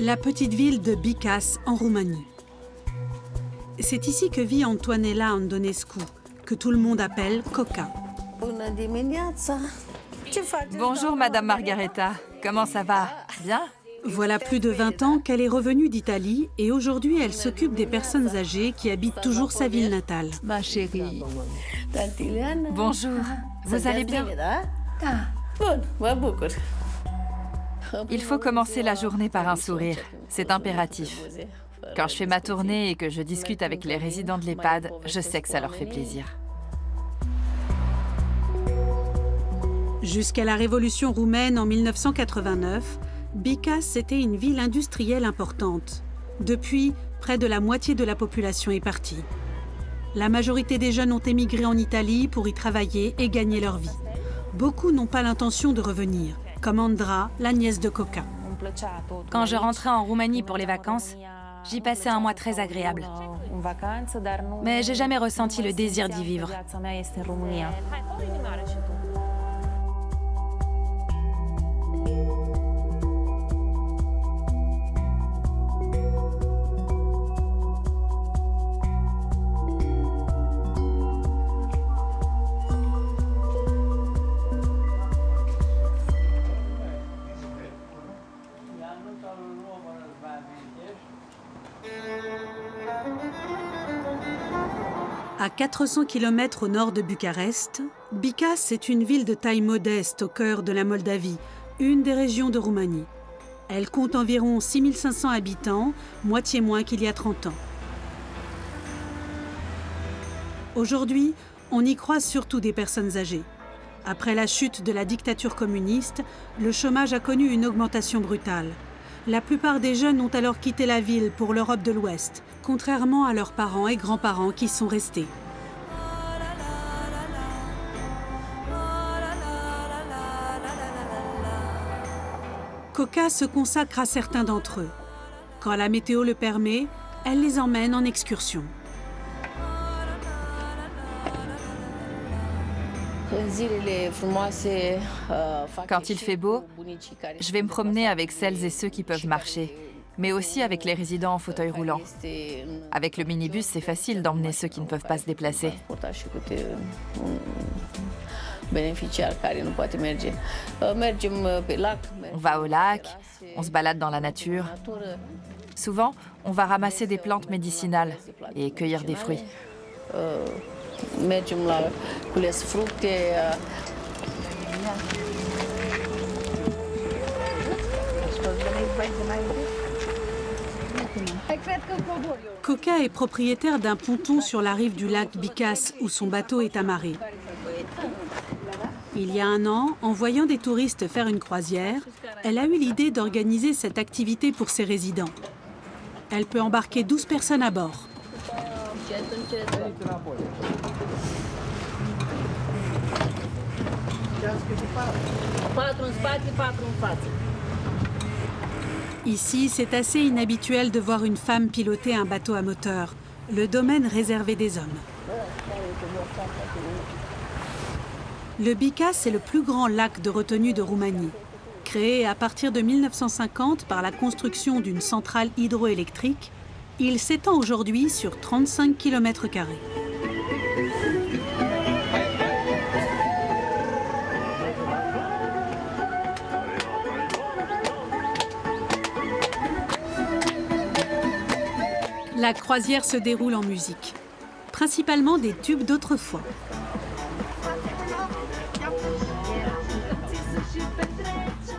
La petite ville de Bicas, en Roumanie. C'est ici que vit Antoanela Andonescu, que tout le monde appelle Coca. Bonjour Madame Margareta, comment ça va? Bien? Voilà plus de 20 ans qu'elle est revenue d'Italie et aujourd'hui elle s'occupe des personnes âgées qui habitent toujours sa ville natale. Ma chérie. Bonjour, vous allez bien? Il faut commencer la journée par un sourire, c'est impératif. Quand je fais ma tournée et que je discute avec les résidents de l'EHPAD, je sais que ça leur fait plaisir. Jusqu'à la révolution roumaine en 1989, Bicas était une ville industrielle importante. Depuis, près de la moitié de la population est partie. La majorité des jeunes ont émigré en Italie pour y travailler et gagner leur vie. Beaucoup n'ont pas l'intention de revenir, comme Andra, la nièce de Coca. Quand je rentrais en Roumanie pour les vacances, j'y passais un mois très agréable. Mais j'ai jamais ressenti le désir d'y vivre. À 400 km au nord de Bucarest, Bicas est une ville de taille modeste au cœur de la Moldavie, une des régions de Roumanie. Elle compte environ 6500 habitants, moitié moins qu'il y a 30 ans. Aujourd'hui, on y croise surtout des personnes âgées. Après la chute de la dictature communiste, le chômage a connu une augmentation brutale. La plupart des jeunes ont alors quitté la ville pour l'Europe de l'Ouest, contrairement à leurs parents et grands-parents qui sont restés. Coca se consacre à certains d'entre eux. Quand la météo le permet, elle les emmène en excursion. Quand il fait beau, je vais me promener avec celles et ceux qui peuvent marcher, mais aussi avec les résidents en fauteuil roulant. Avec le minibus, c'est facile d'emmener ceux qui ne peuvent pas se déplacer. On va au lac, on se balade dans la nature. Souvent, on va ramasser des plantes médicinales et cueillir des fruits. Coca est propriétaire d'un ponton sur la rive du lac Bicas où son bateau est amarré. Il y a un an, en voyant des touristes faire une croisière, elle a eu l'idée d'organiser cette activité pour ses résidents. Elle peut embarquer 12 personnes à bord. Ici, c'est assez inhabituel de voir une femme piloter un bateau à moteur, le domaine réservé des hommes. Le Bicas est le plus grand lac de retenue de Roumanie. Créé à partir de 1950 par la construction d'une centrale hydroélectrique, il s'étend aujourd'hui sur 35 km². La croisière se déroule en musique, principalement des tubes d'autrefois.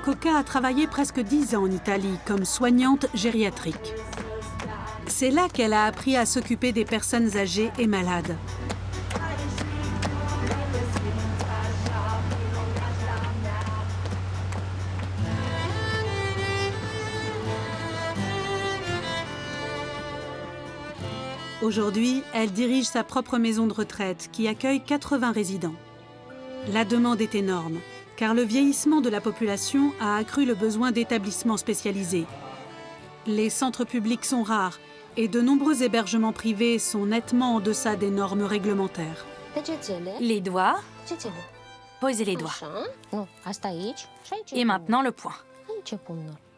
Coca a travaillé presque 10 ans en Italie comme soignante gériatrique. C'est là qu'elle a appris à s'occuper des personnes âgées et malades. Aujourd'hui, elle dirige sa propre maison de retraite qui accueille 80 résidents. La demande est énorme, car le vieillissement de la population a accru le besoin d'établissements spécialisés. Les centres publics sont rares et de nombreux hébergements privés sont nettement en deçà des normes réglementaires. Les doigts, posez les doigts. Et maintenant le poing.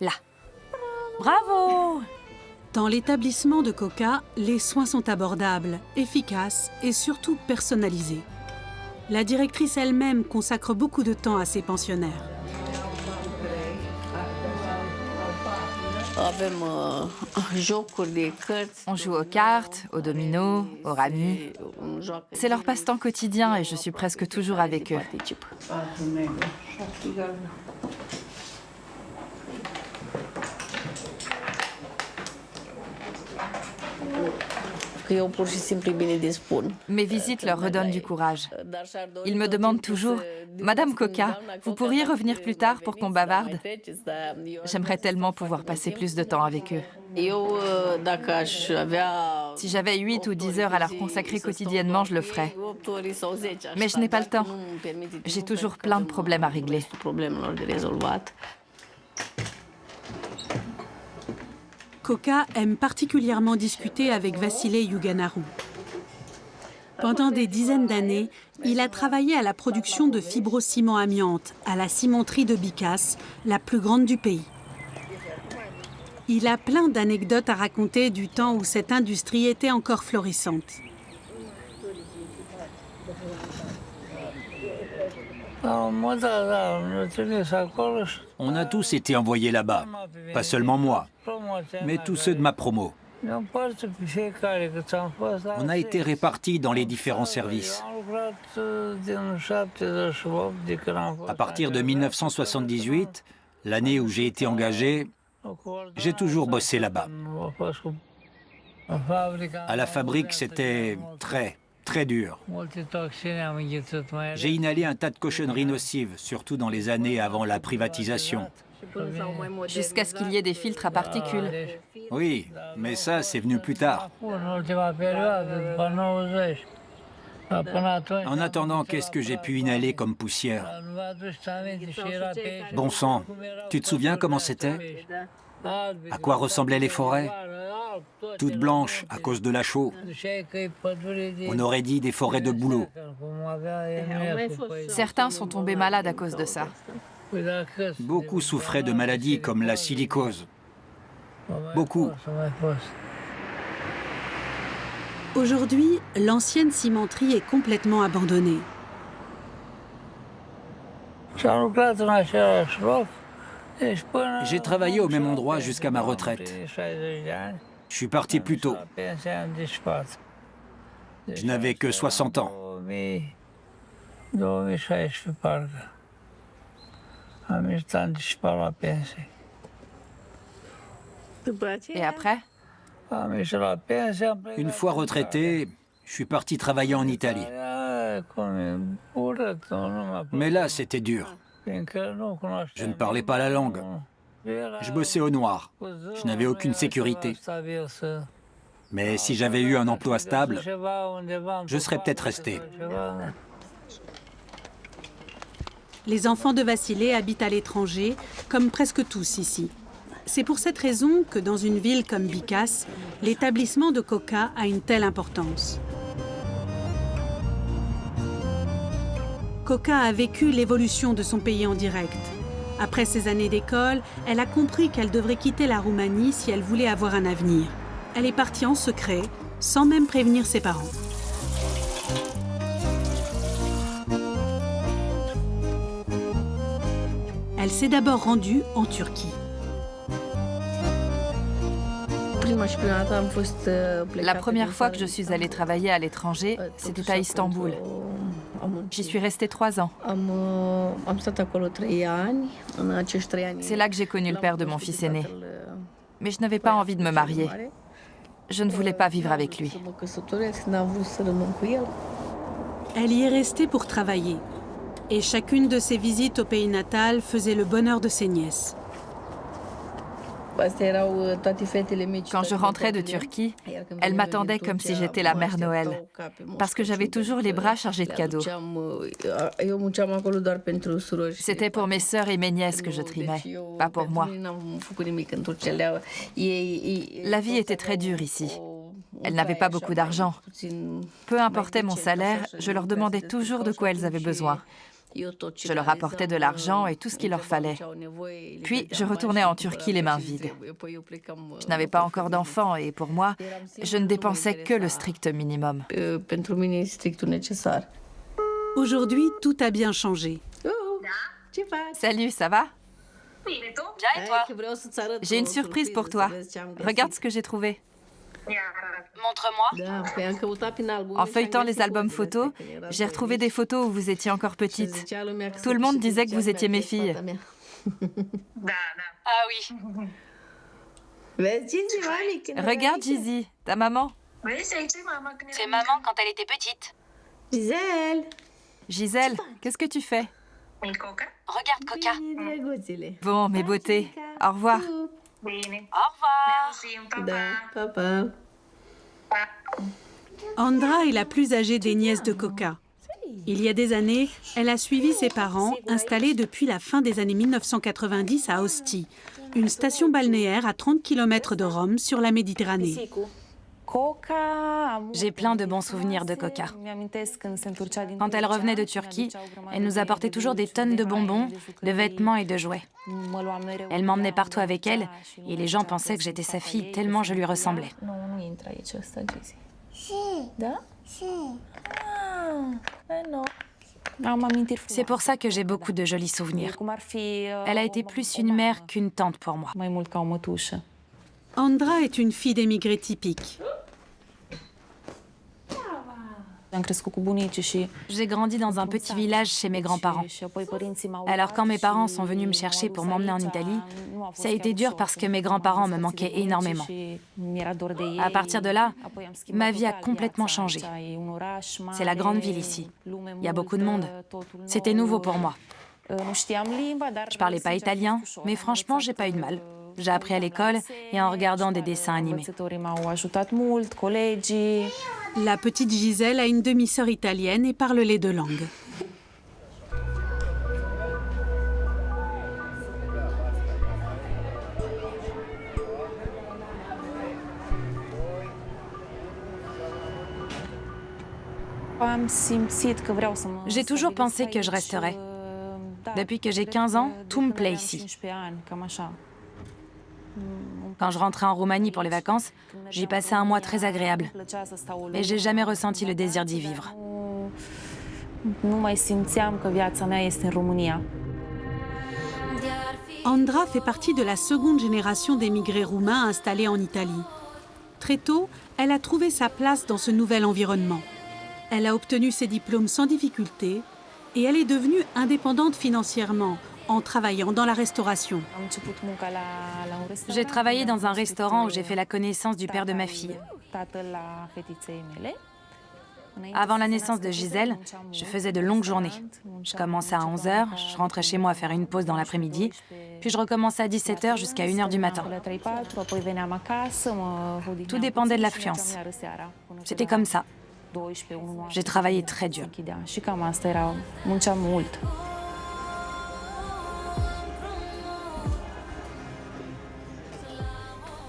Là. Bravo! Dans l'établissement de Coca, les soins sont abordables, efficaces et surtout personnalisés. La directrice elle-même consacre beaucoup de temps à ses pensionnaires. On joue aux cartes, aux dominos, aux ramis. C'est leur passe-temps quotidien et je suis presque toujours avec eux. Mes visites leur redonnent du courage. Ils me demandent toujours « Madame Coca, vous pourriez revenir plus tard pour qu'on bavarde ?» J'aimerais tellement pouvoir passer plus de temps avec eux. Si j'avais 8 ou 10 heures à leur consacrer quotidiennement, je le ferais. Mais je n'ai pas le temps. J'ai toujours plein de problèmes à régler. Coca aime particulièrement discuter avec Vasile Iuganaru. Pendant des dizaines d'années, il a travaillé à la production de fibrociment amiante à la cimenterie de Bicas, la plus grande du pays. Il a plein d'anecdotes à raconter du temps où cette industrie était encore florissante. On a tous été envoyés là-bas, pas seulement moi, mais tous ceux de ma promo. On a été répartis dans les différents services. À partir de 1978, l'année où j'ai été engagé, j'ai toujours bossé là-bas. À la fabrique, c'était très dur. J'ai inhalé un tas de cochonneries nocives, surtout dans les années avant la privatisation. Jusqu'à ce qu'il y ait des filtres à particules. Oui, mais ça, c'est venu plus tard. En attendant, qu'est-ce que j'ai pu inhaler comme poussière? Bon sang, tu te souviens comment c'était? À quoi ressemblaient les forêts? Toutes blanches à cause de la chaux. On aurait dit des forêts de bouleaux. Certains sont tombés malades à cause de ça. Beaucoup souffraient de maladies comme la silicose. Beaucoup. Aujourd'hui, l'ancienne cimenterie est complètement abandonnée. J'ai travaillé au même endroit jusqu'à ma retraite. Je suis parti plus tôt. Je n'avais que 60 ans. Et après? Une fois retraité, je suis parti travailler en Italie. Mais là, c'était dur. Je ne parlais pas la langue. Je bossais au noir. Je n'avais aucune sécurité. Mais si j'avais eu un emploi stable, je serais peut-être resté. Les enfants de Vasile habitent à l'étranger, comme presque tous ici. C'est pour cette raison que dans une ville comme Bicas, l'établissement de Coca a une telle importance. Coca a vécu l'évolution de son pays en direct. Après ses années d'école, elle a compris qu'elle devrait quitter la Roumanie si elle voulait avoir un avenir. Elle est partie en secret, sans même prévenir ses parents. Elle s'est d'abord rendue en Turquie. La première fois que je suis allée travailler à l'étranger, c'était à Istanbul. J'y suis restée 3 ans. C'est là que j'ai connu le père de mon fils aîné. Mais je n'avais pas envie de me marier. Je ne voulais pas vivre avec lui. Elle y est restée pour travailler. Et chacune de ses visites au pays natal faisait le bonheur de ses nièces. Quand je rentrais de Turquie, elle m'attendait comme si j'étais la mère Noël, parce que j'avais toujours les bras chargés de cadeaux. C'était pour mes sœurs et mes nièces que je trimais, pas pour moi. La vie était très dure ici. Elles n'avaient pas beaucoup d'argent. Peu importait mon salaire, je leur demandais toujours de quoi elles avaient besoin. Je leur apportais de l'argent et tout ce qu'il leur fallait. Puis, je retournais en Turquie les mains vides. Je n'avais pas encore d'enfants et pour moi, je ne dépensais que le strict minimum. Aujourd'hui, tout a bien changé. Salut, ça va? Bien et toi? J'ai une surprise pour toi. Regarde ce que j'ai trouvé. Montre-moi. En feuilletant les albums photos, j'ai retrouvé des photos où vous étiez encore petite. Tout le monde disait que vous étiez mes filles. Ah oui. Regarde Gizzy, ta maman. C'est maman quand elle était petite. Gisèle, qu'est-ce que tu fais? Regarde Coca. Bon, mes beautés, au revoir. Au revoir. Andra est la plus âgée des nièces de Coca. Il y a des années, elle a suivi ses parents, installés depuis la fin des années 1990 à Ostie, une station balnéaire à 30 km de Rome sur la Méditerranée. J'ai plein de bons souvenirs de Coca. Quand elle revenait de Turquie, elle nous apportait toujours des tonnes de bonbons, de vêtements et de jouets. Elle m'emmenait partout avec elle et les gens pensaient que j'étais sa fille tellement je lui ressemblais. C'est pour ça que j'ai beaucoup de jolis souvenirs. Elle a été plus une mère qu'une tante pour moi. Andra est une fille d'émigrés typique. J'ai grandi dans un petit village chez mes grands-parents. Alors quand mes parents sont venus me chercher pour m'emmener en Italie, ça a été dur parce que mes grands-parents me manquaient énormément. À partir de là, ma vie a complètement changé. C'est la grande ville ici. Il y a beaucoup de monde. C'était nouveau pour moi. Je parlais pas italien, mais franchement, j'ai pas eu de mal. J'ai appris à l'école et en regardant des dessins animés. La petite Gisèle a une demi-sœur italienne et parle les deux langues. J'ai toujours pensé que je resterais. Depuis que j'ai 15 ans, tout me plaît ici. Quand je rentrais en Roumanie pour les vacances, j'y passais un mois très agréable. Mais j'ai jamais ressenti le désir d'y vivre. Andra fait partie de la seconde génération d'émigrés roumains installés en Italie. Très tôt, elle a trouvé sa place dans ce nouvel environnement. Elle a obtenu ses diplômes sans difficulté et elle est devenue indépendante financièrement en travaillant dans la restauration. J'ai travaillé dans un restaurant où j'ai fait la connaissance du père de ma fille. Avant la naissance de Gisèle, je faisais de longues journées. Je commençais à 11 h, je rentrais chez moi faire une pause dans l'après-midi, puis je recommençais à 17 h jusqu'à 1 h du matin. Tout dépendait de l'affluence. C'était comme ça. J'ai travaillé très dur.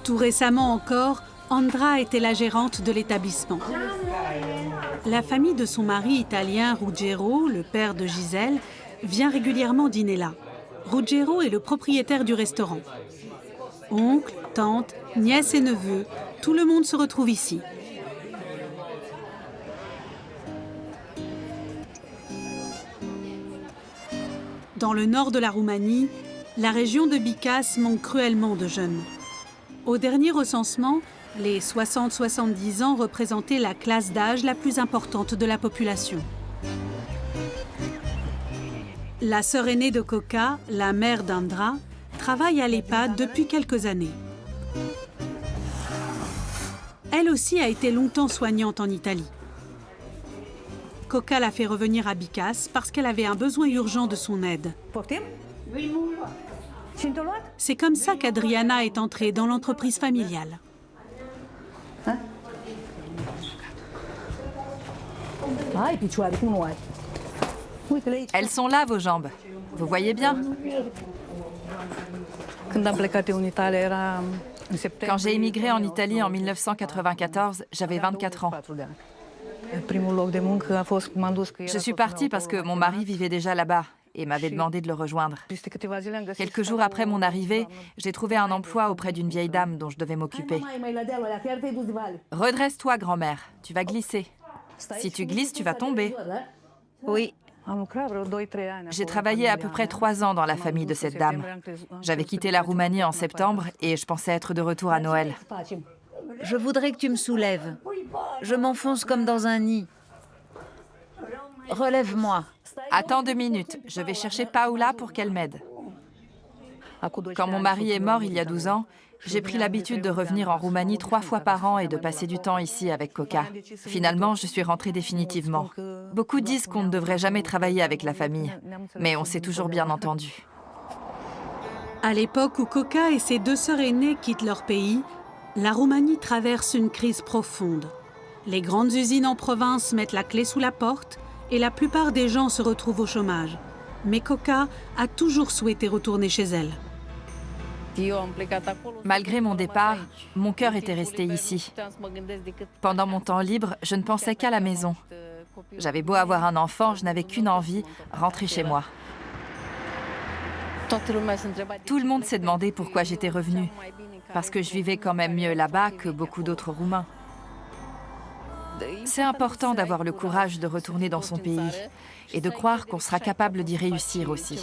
Tout récemment encore, Andra était la gérante de l'établissement. La famille de son mari italien, Ruggero, le père de Gisèle, vient régulièrement dîner là. Ruggero est le propriétaire du restaurant. Oncles, tantes, nièces et neveux, tout le monde se retrouve ici. Dans le nord de la Roumanie, la région de Bicas manque cruellement de jeunes. Au dernier recensement, les 60-70 ans représentaient la classe d'âge la plus importante de la population. La sœur aînée de Coca, la mère d'Andra, travaille à l'EHPAD depuis quelques années. Elle aussi a été longtemps soignante en Italie. Coca l'a fait revenir à Bicas parce qu'elle avait un besoin urgent de son aide. C'est comme ça qu'Adriana est entrée dans l'entreprise familiale. Elles sont là, vos jambes. Vous voyez bien? Quand j'ai émigré en Italie en 1994, j'avais 24 ans. Je suis partie parce que mon mari vivait déjà là-bas et m'avait demandé de le rejoindre. Quelques jours après mon arrivée, j'ai trouvé un emploi auprès d'une vieille dame dont je devais m'occuper. Redresse-toi, grand-mère, tu vas glisser. Si tu glisses, tu vas tomber. Oui. J'ai travaillé à peu près 3 ans dans la famille de cette dame. J'avais quitté la Roumanie en septembre et je pensais être de retour à Noël. Je voudrais que tu me soulèves. Je m'enfonce comme dans un nid. Relève-moi. Attends 2 minutes, je vais chercher Paola pour qu'elle m'aide. Quand mon mari est mort il y a 12 ans, j'ai pris l'habitude de revenir en Roumanie 3 fois par an et de passer du temps ici avec Coca. Finalement, je suis rentrée définitivement. Beaucoup disent qu'on ne devrait jamais travailler avec la famille, mais on s'est toujours bien entendu. À l'époque où Coca et ses 2 sœurs aînées quittent leur pays, la Roumanie traverse une crise profonde. Les grandes usines en province mettent la clé sous la porte et la plupart des gens se retrouvent au chômage. Mais Coca a toujours souhaité retourner chez elle. Malgré mon départ, mon cœur était resté ici. Pendant mon temps libre, je ne pensais qu'à la maison. J'avais beau avoir un enfant, je n'avais qu'une envie, rentrer chez moi. Tout le monde s'est demandé pourquoi j'étais revenue, parce que je vivais quand même mieux là-bas que beaucoup d'autres Roumains. C'est important d'avoir le courage de retourner dans son pays et de croire qu'on sera capable d'y réussir aussi.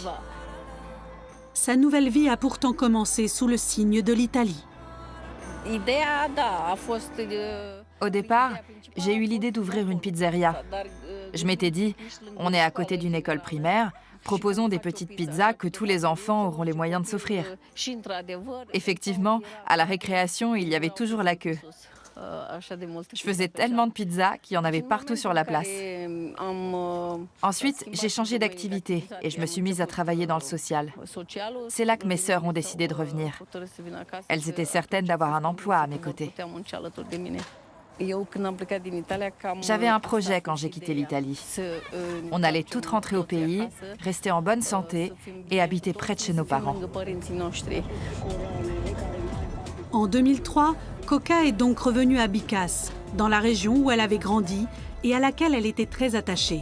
Sa nouvelle vie a pourtant commencé sous le signe de l'Italie. Au départ, j'ai eu l'idée d'ouvrir une pizzeria. Je m'étais dit, on est à côté d'une école primaire, proposons des petites pizzas que tous les enfants auront les moyens de s'offrir. Effectivement, à la récréation, il y avait toujours la queue. Je faisais tellement de pizzas qu'il y en avait partout sur la place. Ensuite, j'ai changé d'activité et je me suis mise à travailler dans le social. C'est là que mes sœurs ont décidé de revenir. Elles étaient certaines d'avoir un emploi à mes côtés. J'avais un projet quand j'ai quitté l'Italie. On allait toutes rentrer au pays, rester en bonne santé et habiter près de chez nos parents. En 2003, Coca est donc revenue à Bicas, dans la région où elle avait grandi et à laquelle elle était très attachée.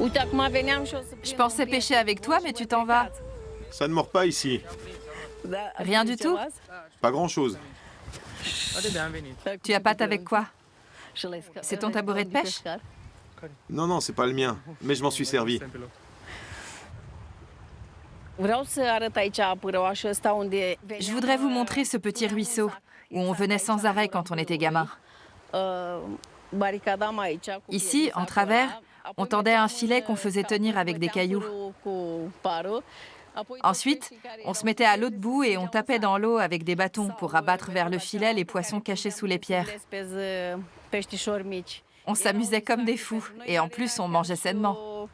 Je pensais pêcher avec toi, mais tu t'en vas. Ça ne mord pas ici. Rien du tout? Pas grand-chose. Tu as pâte avec quoi? C'est ton tabouret de pêche? Non, non, c'est pas le mien, mais je m'en suis servi. Je voudrais vous montrer ce petit ruisseau où on venait sans arrêt quand on était gamin. Ici, en travers, on tendait un filet qu'on faisait tenir avec des cailloux. Ensuite, on se mettait à l'autre bout et on tapait dans l'eau avec des bâtons pour abattre vers le filet les poissons cachés sous les pierres. On s'amusait comme des fous et en plus, on mangeait sainement.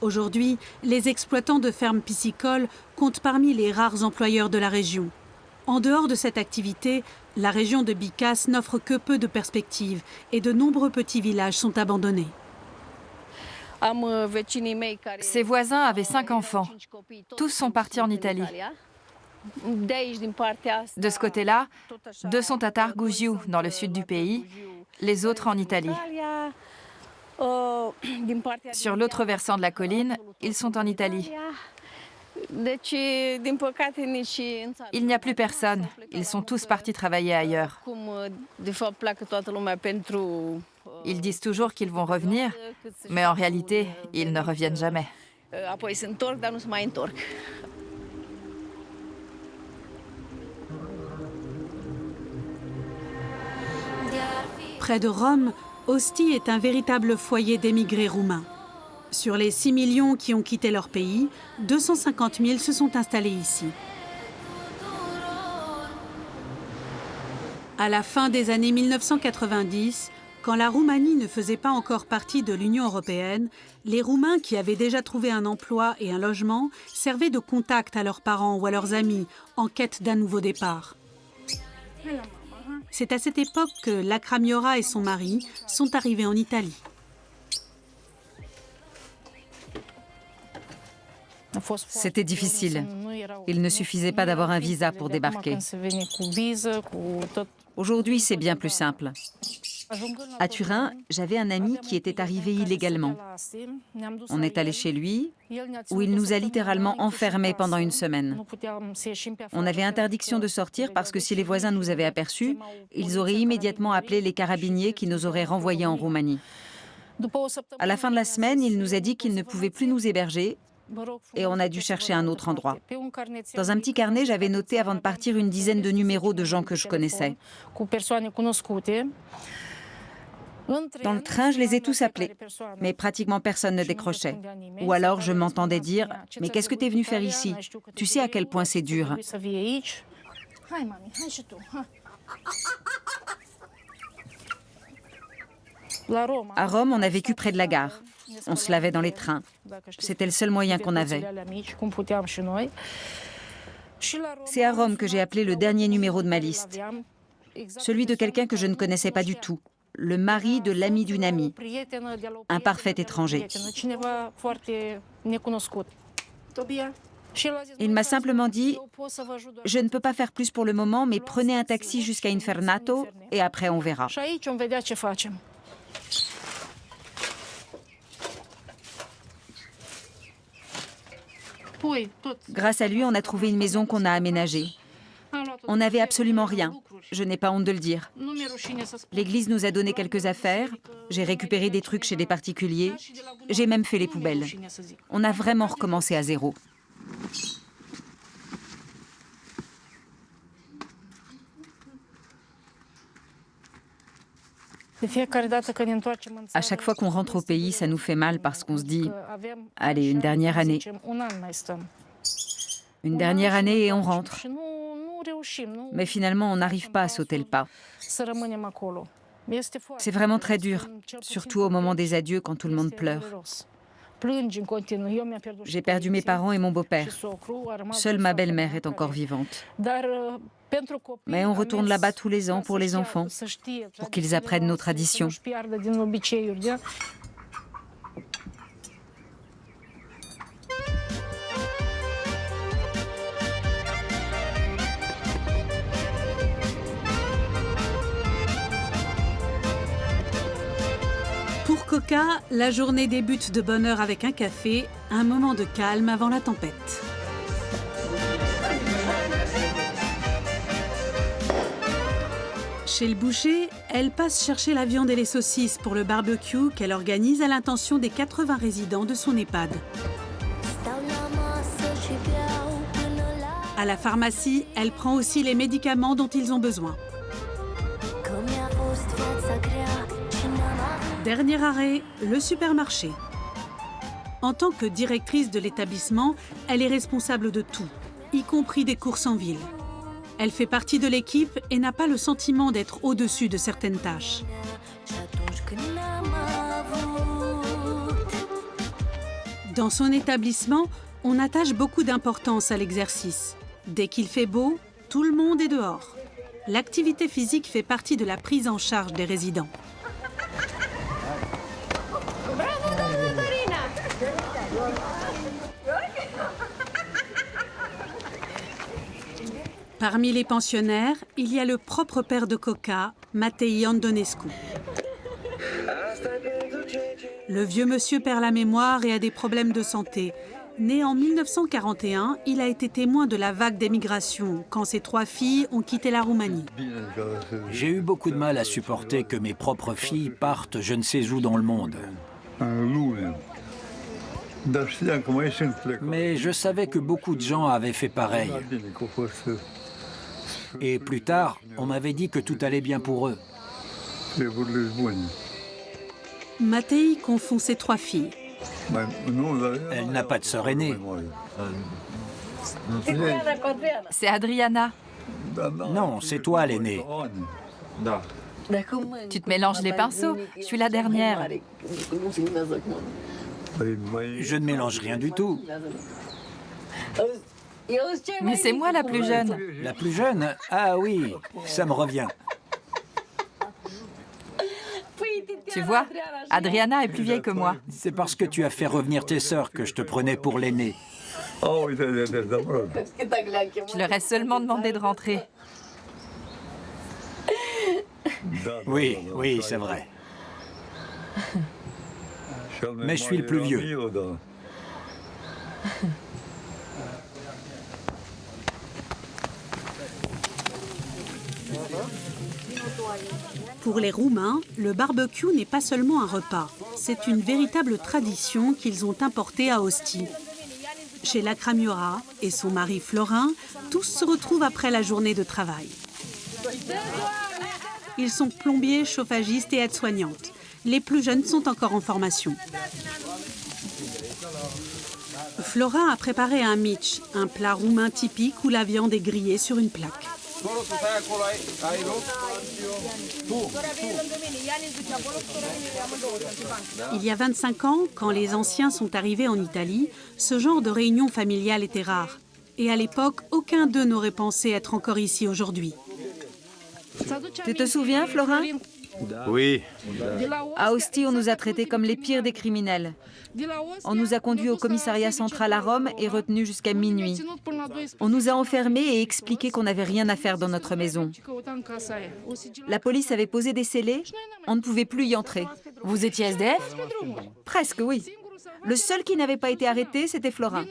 Aujourd'hui, les exploitants de fermes piscicoles comptent parmi les rares employeurs de la région. En dehors de cette activité, la région de Bicas n'offre que peu de perspectives et de nombreux petits villages sont abandonnés. Ses voisins avaient 5 enfants. Tous sont partis en Italie. De ce côté-là, 2 sont à Târgu, dans le sud du pays, les autres en Italie. Sur l'autre versant de la colline, ils sont en Italie. Il n'y a plus personne. Ils sont tous partis travailler ailleurs. Ils disent toujours qu'ils vont revenir, mais en réalité, ils ne reviennent jamais. Près de Rome, Ostie est un véritable foyer d'émigrés roumains. Sur les 6 millions qui ont quitté leur pays, 250 000 se sont installés ici. À la fin des années 1990, quand la Roumanie ne faisait pas encore partie de l'Union européenne, les Roumains qui avaient déjà trouvé un emploi et un logement servaient de contact à leurs parents ou à leurs amis en quête d'un nouveau départ. C'est à cette époque que Lacramiora et son mari sont arrivés en Italie. C'était difficile. Il ne suffisait pas d'avoir un visa pour débarquer. Aujourd'hui, c'est bien plus simple. À Turin, j'avais un ami qui était arrivé illégalement. On est allé chez lui, où il nous a littéralement enfermés pendant une semaine. On avait interdiction de sortir parce que si les voisins nous avaient aperçus, ils auraient immédiatement appelé les carabiniers qui nous auraient renvoyés en Roumanie. À la fin de la semaine, il nous a dit qu'il ne pouvait plus nous héberger et on a dû chercher un autre endroit. Dans un petit carnet, j'avais noté avant de partir une dizaine de numéros de gens que je connaissais. Dans le train, je les ai tous appelés, mais pratiquement personne ne décrochait. Ou alors je m'entendais dire « Mais qu'est-ce que tu es venu faire ici? Tu sais à quel point c'est dur. » À Rome, on a vécu près de la gare. On se lavait dans les trains. C'était le seul moyen qu'on avait. C'est à Rome que j'ai appelé le dernier numéro de ma liste. Celui de quelqu'un que je ne connaissais pas du tout. Le mari de l'ami d'une amie. Un parfait étranger. Il m'a simplement dit « Je ne peux pas faire plus pour le moment, mais prenez un taxi jusqu'à Infernato et après on verra. » Grâce à lui, on a trouvé une maison qu'on a aménagée. On n'avait absolument rien. Je n'ai pas honte de le dire. L'église nous a donné quelques affaires. J'ai récupéré des trucs chez des particuliers. J'ai même fait les poubelles. On a vraiment recommencé à zéro. À chaque fois qu'on rentre au pays, ça nous fait mal parce qu'on se dit « Allez, une dernière année. Une dernière année et on rentre. » Mais finalement, on n'arrive pas à sauter le pas. C'est vraiment très dur, surtout au moment des adieux quand tout le monde pleure. J'ai perdu mes parents et mon beau-père. Seule ma belle-mère est encore vivante. Mais on retourne là-bas tous les ans pour les enfants, pour qu'ils apprennent nos traditions. Pour Coca, la journée débute de bonne heure avec un café, un moment de calme avant la tempête. Chez le boucher, elle passe chercher la viande et les saucisses pour le barbecue qu'elle organise à l'intention des 80 résidents de son EHPAD. À la pharmacie, elle prend aussi les médicaments dont ils ont besoin. Dernier arrêt, le supermarché. En tant que directrice de l'établissement, elle est responsable de tout, y compris des courses en ville. Elle fait partie de l'équipe et n'a pas le sentiment d'être au-dessus de certaines tâches. Dans son établissement, on attache beaucoup d'importance à l'exercice. Dès qu'il fait beau, tout le monde est dehors. L'activité physique fait partie de la prise en charge des résidents. Parmi les pensionnaires, il y a le propre père de Coca, Matei Andonescu. Le vieux monsieur perd la mémoire et a des problèmes de santé. Né en 1941, il a été témoin de la vague d'émigration, quand ses 3 filles ont quitté la Roumanie. J'ai eu beaucoup de mal à supporter que mes propres filles partent je ne sais où dans le monde. Mais je savais que beaucoup de gens avaient fait pareil. Et plus tard, on m'avait dit que tout allait bien pour eux. Matei confond ses 3 filles. Elle n'a pas de sœur aînée. C'est Adriana. Non, c'est toi l'aînée. Tu te mélanges les pinceaux. Je suis la dernière. Je ne mélange rien du tout. Mais c'est moi la plus jeune. La plus jeune? Ah oui, ça me revient. Tu vois, Adriana est plus vieille que moi. C'est parce que tu as fait revenir tes sœurs que je te prenais pour l'aînée. Je leur ai seulement demandé de rentrer. Oui, oui, c'est vrai. Mais je suis le plus vieux. Pour les Roumains, le barbecue n'est pas seulement un repas, c'est une véritable tradition qu'ils ont importée à Ostie. Chez la Cramiora et son mari Florin, tous se retrouvent après la journée de travail. Ils sont plombiers, chauffagistes et aides-soignantes. Les plus jeunes sont encore en formation. Florin a préparé un mitch, un plat roumain typique où la viande est grillée sur une plaque. Il y a 25 ans, quand les anciens sont arrivés en Italie, ce genre de réunion familiale était rare. Et à l'époque, aucun d'eux n'aurait pensé être encore ici aujourd'hui. Tu te souviens, Florin? Oui, À Ostie, on nous a traités comme les pires des criminels. On nous a conduits au commissariat central à Rome et retenus jusqu'à minuit. On nous a enfermés et expliqué qu'on n'avait rien à faire dans notre maison. La police avait posé des scellés, on ne pouvait plus y entrer. Vous étiez SDF? Presque, oui. Le seul qui n'avait pas été arrêté, c'était Florin.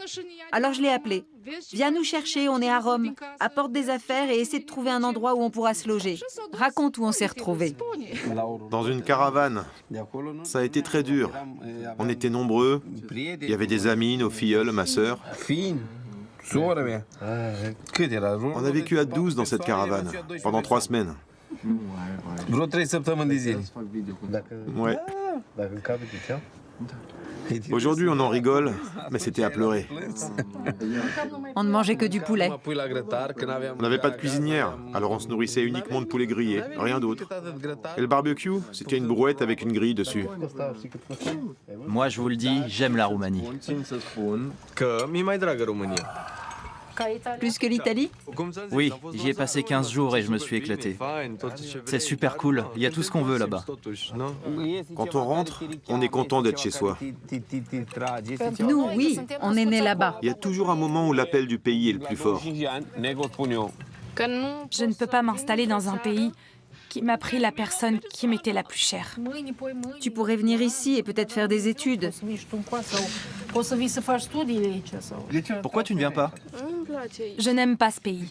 Alors je l'ai appelé. Viens nous chercher, on est à Rome. Apporte des affaires et essaie de trouver un endroit où on pourra se loger. Raconte où on s'est retrouvés. dans une caravane. Ça a été très dur. On était nombreux. Il y avait des amis, nos filleuls, ma sœur. On a vécu à 12 dans cette caravane, pendant 3 semaines. Ouais. Aujourd'hui, on en rigole, mais c'était à pleurer. On ne mangeait que du poulet. On n'avait pas de cuisinière, alors on se nourrissait uniquement de poulet grillé, rien d'autre. Et le barbecue, c'était une brouette avec une grille dessus. Moi, je vous le dis, j'aime la Roumanie. Plus que l'Italie? Oui, j'y ai passé 15 jours et je me suis éclaté. C'est super cool, il y a tout ce qu'on veut là-bas. Quand on rentre, on est content d'être chez soi. Nous, oui, on est nés là-bas. Il y a toujours un moment où l'appel du pays est le plus fort. Je ne peux pas m'installer dans un pays qui m'a pris la personne qui m'était la plus chère. Tu pourrais venir ici et peut-être faire des études. Pourquoi tu ne viens pas? Je n'aime pas ce pays.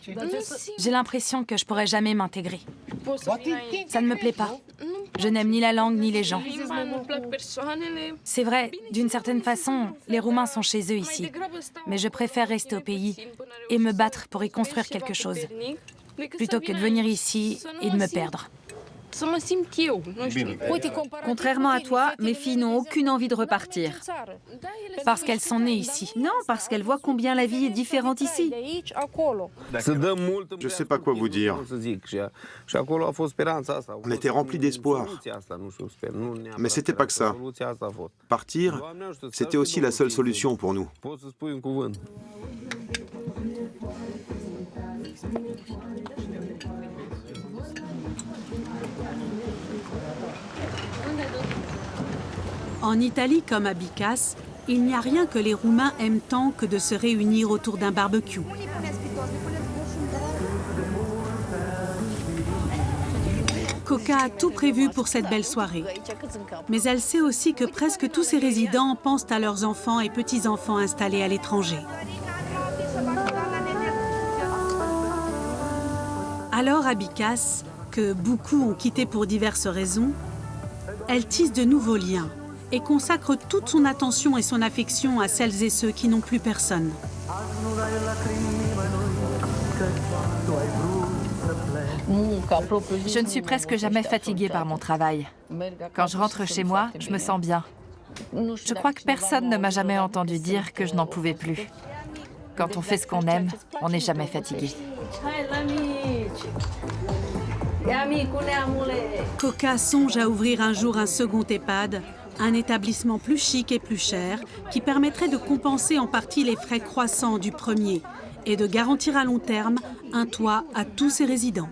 J'ai l'impression que je pourrais jamais m'intégrer. Ça ne me plaît pas. Je n'aime ni la langue ni les gens. C'est vrai, d'une certaine façon, les Roumains sont chez eux ici. Mais je préfère rester au pays et me battre pour y construire quelque chose, plutôt que de venir ici et de me perdre. Contrairement à toi, mes filles n'ont aucune envie de repartir. Parce qu'elles sont nées ici. Non, parce qu'elles voient combien la vie est différente ici. Je sais pas quoi vous dire. On était remplis d'espoir. Mais c'était pas que ça. Partir, c'était aussi la seule solution pour nous. En Italie comme à Bicas, il n'y a rien que les Roumains aiment tant que de se réunir autour d'un barbecue. Coca a tout prévu pour cette belle soirée. Mais elle sait aussi que presque tous ses résidents pensent à leurs enfants et petits-enfants installés à l'étranger. Alors à Bicas, que beaucoup ont quitté pour diverses raisons, elle tisse de nouveaux liens et consacre toute son attention et son affection à celles et ceux qui n'ont plus personne. Je ne suis presque jamais fatiguée par mon travail. Quand je rentre chez moi, je me sens bien. Je crois que personne ne m'a jamais entendu dire que je n'en pouvais plus. Quand on fait ce qu'on aime, on n'est jamais fatigué. Coca songe à ouvrir un jour un second EHPAD, un établissement plus chic et plus cher, qui permettrait de compenser en partie les frais croissants du premier et de garantir à long terme un toit à tous ses résidents.